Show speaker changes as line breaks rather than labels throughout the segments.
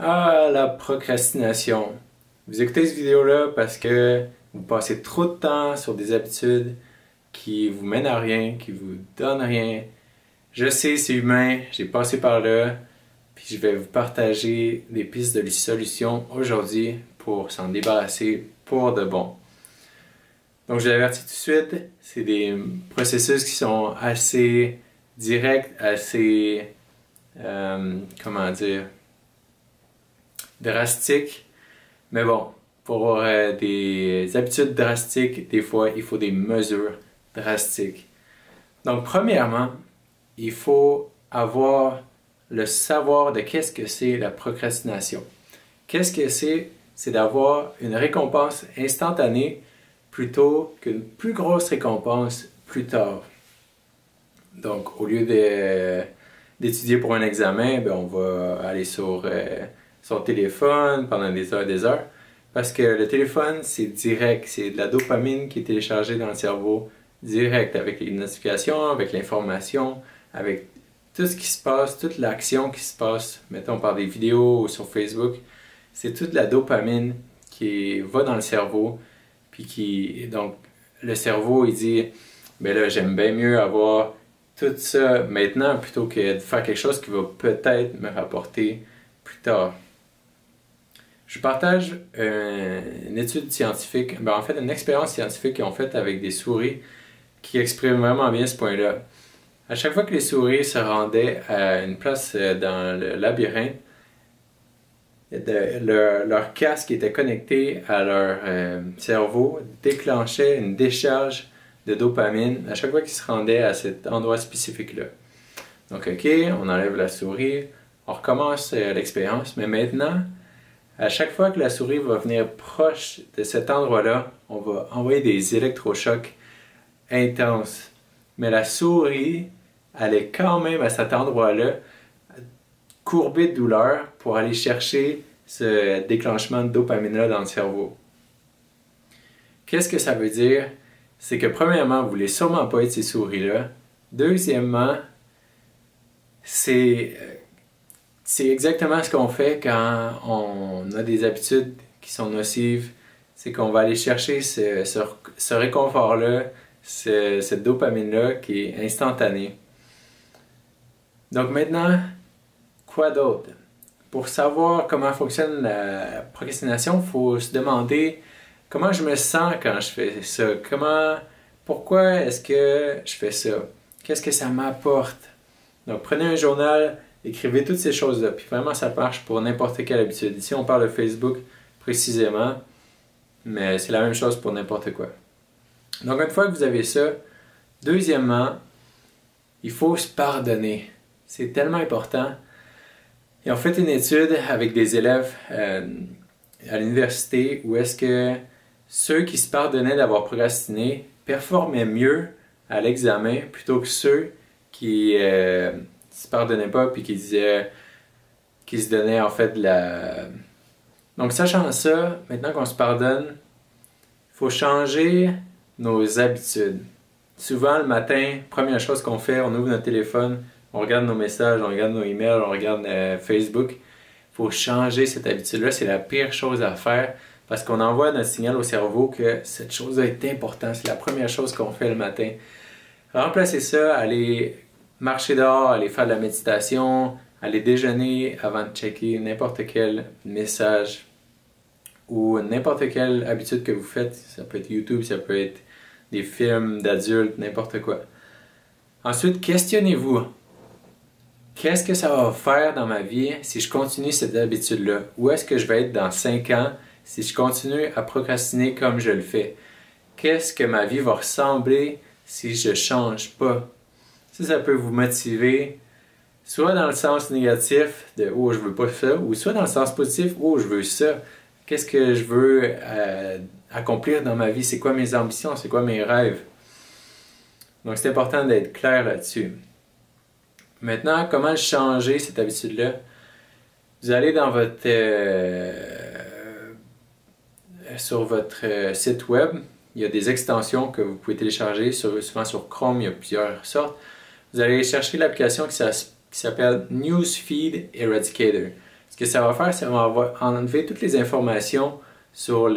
Ah, la procrastination. Vous écoutez cette vidéo-là parce que vous passez trop de temps sur des habitudes qui vous mènent à rien, qui vous donnent rien. Je sais, c'est humain, j'ai passé par là, puis je vais vous partager des pistes de solutions aujourd'hui pour s'en débarrasser pour de bon. Donc, je l'avertis tout de suite, c'est des processus qui sont assez directs, assez, comment dire, drastiques. Mais bon, pour des habitudes drastiques, des fois, il faut des mesures drastiques. Donc, premièrement, il faut avoir le savoir de qu'est-ce que c'est la procrastination. Qu'est-ce que c'est? C'est d'avoir une récompense instantanée plutôt qu'une plus grosse récompense plus tard. Donc, au lieu d'étudier pour un examen, ben, on va aller sur son téléphone pendant des heures. Parce que le téléphone, c'est direct, c'est de la dopamine qui est téléchargée dans le cerveau direct, avec les notifications, avec l'information, avec tout ce qui se passe, toute l'action qui se passe, mettons par des vidéos ou sur Facebook. C'est toute la dopamine qui va dans le cerveau, puis donc, le cerveau, il dit, ben là, j'aime bien mieux avoir tout ça maintenant plutôt que de faire quelque chose qui va peut-être me rapporter plus tard. Je partage une étude scientifique, en fait une expérience scientifique qu'ils ont faite avec des souris qui exprime vraiment bien ce point-là. À chaque fois que les souris se rendaient à une place dans le labyrinthe, leur casque qui était connecté à leur cerveau déclenchait une décharge de dopamine à chaque fois qu'ils se rendaient à cet endroit spécifique-là. Donc, OK, on enlève la souris, on recommence l'expérience, mais maintenant, à chaque fois que la souris va venir proche de cet endroit-là, on va envoyer des électrochocs intenses. Mais la souris, elle est quand même à cet endroit-là, courbée de douleur pour aller chercher ce déclenchement de dopamine-là dans le cerveau. Qu'est-ce que ça veut dire? C'est que premièrement, vous ne voulez sûrement pas être ces souris-là. Deuxièmement, c'est exactement ce qu'on fait quand on a des habitudes qui sont nocives. C'est qu'on va aller chercher ce réconfort-là, cette dopamine-là qui est instantanée. Donc maintenant, quoi d'autre? Pour savoir comment fonctionne la procrastination, il faut se demander comment je me sens quand je fais ça. Pourquoi est-ce que je fais ça? Qu'est-ce que ça m'apporte? Donc prenez un journal, écrivez toutes ces choses-là. Puis vraiment, ça marche pour n'importe quelle habitude. Ici, on parle de Facebook précisément, mais c'est la même chose pour n'importe quoi. Donc une fois que vous avez ça, deuxièmement, il faut se pardonner. C'est tellement important. Ils ont fait une étude avec des élèves à l'université où est-ce que ceux qui se pardonnaient d'avoir procrastiné performaient mieux à l'examen plutôt que ceux qui se pardonnaient pas puis qui se donnaient en fait de la... Donc sachant ça, maintenant qu'on se pardonne, il faut changer nos habitudes. Souvent le matin, première chose qu'on fait, on ouvre notre téléphone, on regarde nos messages, on regarde nos emails, on regarde Facebook. Il faut changer cette habitude-là. C'est la pire chose à faire parce qu'on envoie notre signal au cerveau que cette chose-là est importante. C'est la première chose qu'on fait le matin. Remplacez ça, allez marcher dehors, allez faire de la méditation, allez déjeuner avant de checker n'importe quel message ou n'importe quelle habitude que vous faites. Ça peut être YouTube, ça peut être des films d'adultes, n'importe quoi. Ensuite, questionnez-vous. Qu'est-ce que ça va faire dans ma vie si je continue cette habitude-là? Où est-ce que je vais être dans 5 ans si je continue à procrastiner comme je le fais? Qu'est-ce que ma vie va ressembler si je ne change pas? Ça peut vous motiver, soit dans le sens négatif de « Oh, je veux pas ça », ou soit dans le sens positif « Oh, je veux ça ». Qu'est-ce que je veux accomplir dans ma vie? C'est quoi mes ambitions? C'est quoi mes rêves? Donc, c'est important d'être clair là-dessus. Maintenant, comment changer cette habitude-là? Vous allez dans sur votre site web, il y a des extensions que vous pouvez télécharger, souvent sur Chrome, il y a plusieurs sortes. Vous allez chercher l'application qui s'appelle Newsfeed Eradicator. Ce que ça va faire, c'est qu'on va enlever toutes les informations sur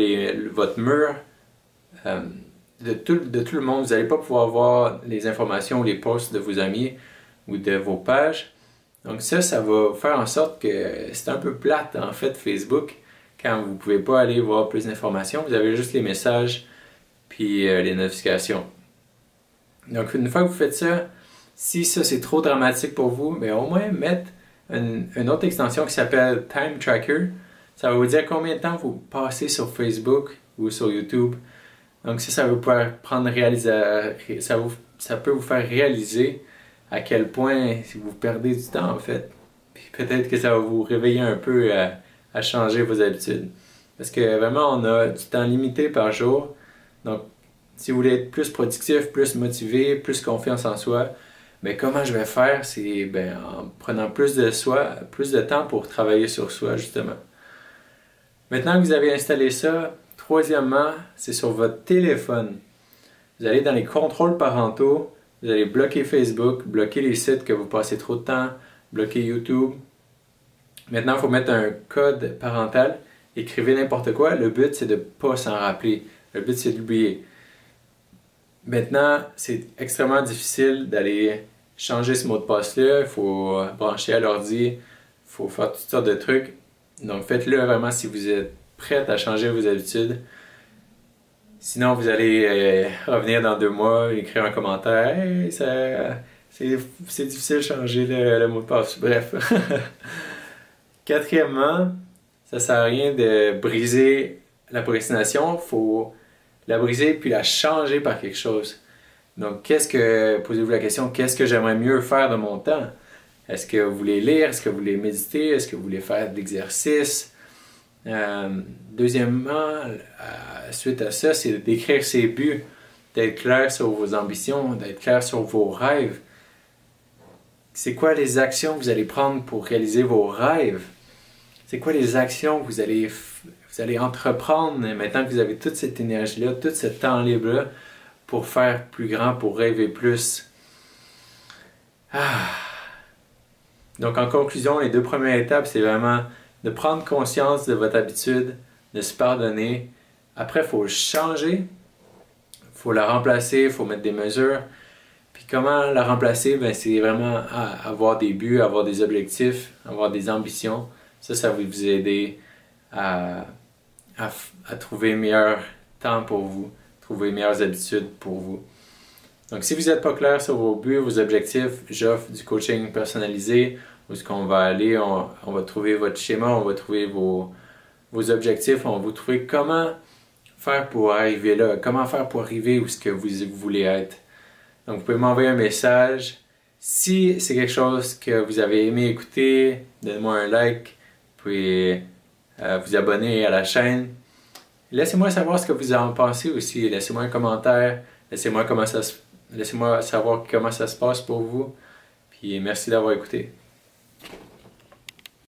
votre mur de tout le monde. Vous n'allez pas pouvoir voir les informations ou les posts de vos amis ou de vos pages. Donc ça va faire en sorte que c'est un peu plate en fait Facebook quand vous ne pouvez pas aller voir plus d'informations. Vous avez juste les messages puis les notifications. Donc une fois que vous faites ça, si ça c'est trop dramatique pour vous, mais au moins mettre une autre extension qui s'appelle Time Tracker. Ça va vous dire combien de temps vous passez sur Facebook ou sur YouTube. Donc ça va pouvoir prendre ça peut vous faire réaliser à quel point si vous perdez du temps en fait. Puis peut-être que ça va vous réveiller un peu à changer vos habitudes. Parce que vraiment on a du temps limité par jour. Donc si vous voulez être plus productif, plus motivé, plus confiance en soi, mais comment je vais faire, c'est en prenant plus de temps pour travailler sur soi justement. Maintenant que vous avez installé ça, troisièmement, c'est sur votre téléphone. Vous allez dans les contrôles parentaux, vous allez bloquer Facebook, bloquer les sites que vous passez trop de temps, bloquer YouTube. Maintenant, il faut mettre un code parental. Écrivez n'importe quoi. Le but, c'est de ne pas s'en rappeler. Le but, c'est de l'oublier. Maintenant, c'est extrêmement difficile d'aller changer ce mot de passe-là. Il faut brancher à l'ordi, il faut faire toutes sortes de trucs. Donc, faites-le vraiment si vous êtes prête à changer vos habitudes. Sinon, vous allez revenir dans 2 mois, écrire un commentaire. Hey, c'est difficile de changer le mot de passe. Bref. Quatrièmement, ça ne sert à rien de briser la procrastination. Il faut la briser puis la changer par quelque chose. Donc, posez-vous la question, qu'est-ce que j'aimerais mieux faire de mon temps? Est-ce que vous voulez lire? Est-ce que vous voulez méditer? Est-ce que vous voulez faire de l'exercice? Deuxièmement, suite à ça, c'est d'écrire ses buts, d'être clair sur vos ambitions, d'être clair sur vos rêves. C'est quoi les actions que vous allez prendre pour réaliser vos rêves? C'est quoi les actions que vous allez entreprendre maintenant que vous avez toute cette énergie-là, tout ce temps libre-là pour faire plus grand, pour rêver plus? Donc en conclusion, les 2 premières étapes, c'est vraiment de prendre conscience de votre habitude, de se pardonner. Après, il faut le changer, il faut la remplacer, il faut mettre des mesures. Puis comment la remplacer? C'est vraiment avoir des buts, avoir des objectifs, avoir des ambitions. Ça va vous aider à trouver meilleur temps pour vous, trouver meilleures habitudes pour vous. Donc si vous n'êtes pas clair sur vos buts, vos objectifs, j'offre du coaching personnalisé où est-ce qu'on va aller, on va trouver votre schéma, on va trouver vos objectifs, on va vous trouver comment faire pour arriver là, comment faire pour arriver où ce que vous voulez être. Donc vous pouvez m'envoyer un message. Si c'est quelque chose que vous avez aimé écouter, donnez-moi un like. Vous pouvez vous abonner à la chaîne. Laissez-moi savoir ce que vous en pensez aussi. Laissez-moi un commentaire. Laissez-moi savoir comment ça se passe pour vous. Puis merci d'avoir écouté.